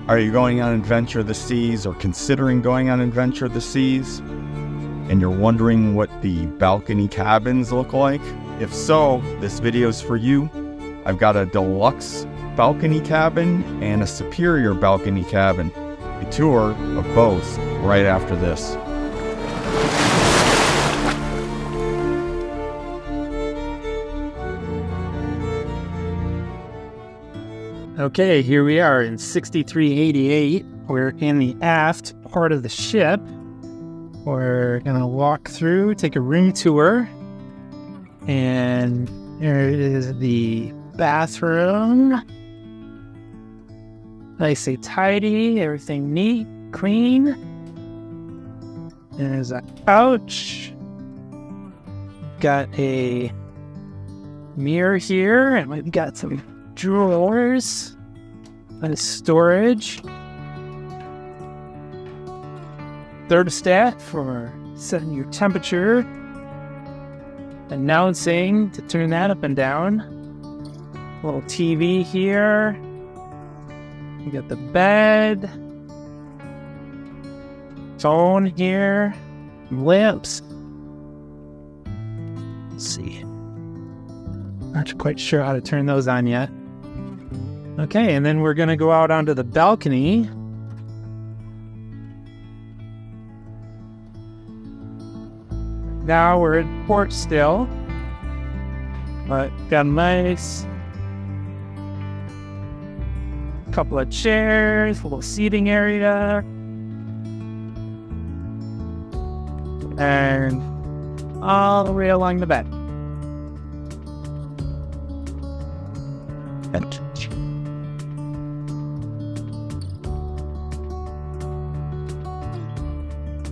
Are you going on Adventure of the Seas or considering going on Adventure of the Seas? And you're wondering what the balcony cabins look like? If so, this video is for you. I've got a deluxe balcony cabin and a superior balcony cabin. A tour of both right after this. Okay, here we are in 6388. We're in the aft part of the ship. We're gonna walk through, take a room tour, and there is the bathroom. Nice and tidy, everything neat, clean. There's a couch. Got a mirror here, and we've got some drawers and storage. Thermostat for setting your temperature. Announcing to turn that up and down. A little TV here. We got the bed. Phone here. Lamps. Let's see. Not quite sure how to turn those on yet. Okay, and then we're going to go out onto the balcony. Now we're in port still. But got a nice couple of chairs, a little seating area. And all the way along the bed.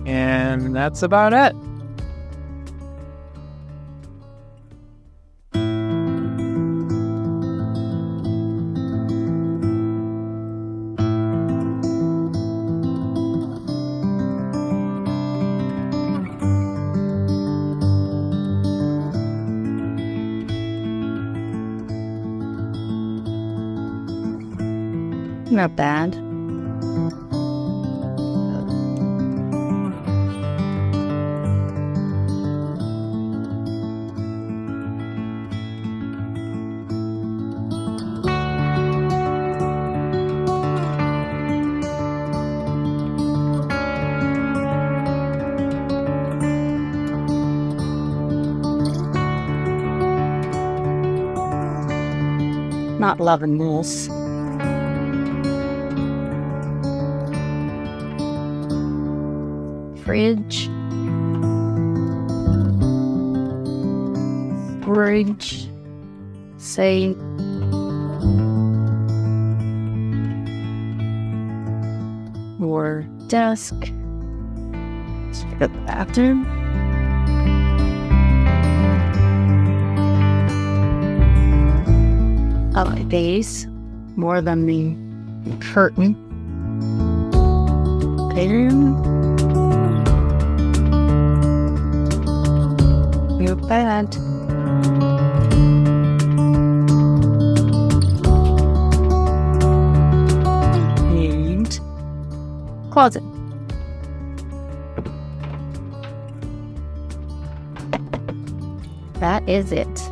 And that's about it. Not bad. Not loving this. Fridge. Storage. Safe. Or desk. Let's check out the bathroom. I like these more than the curtain. Bedroom. Not bad. And closet. That is it.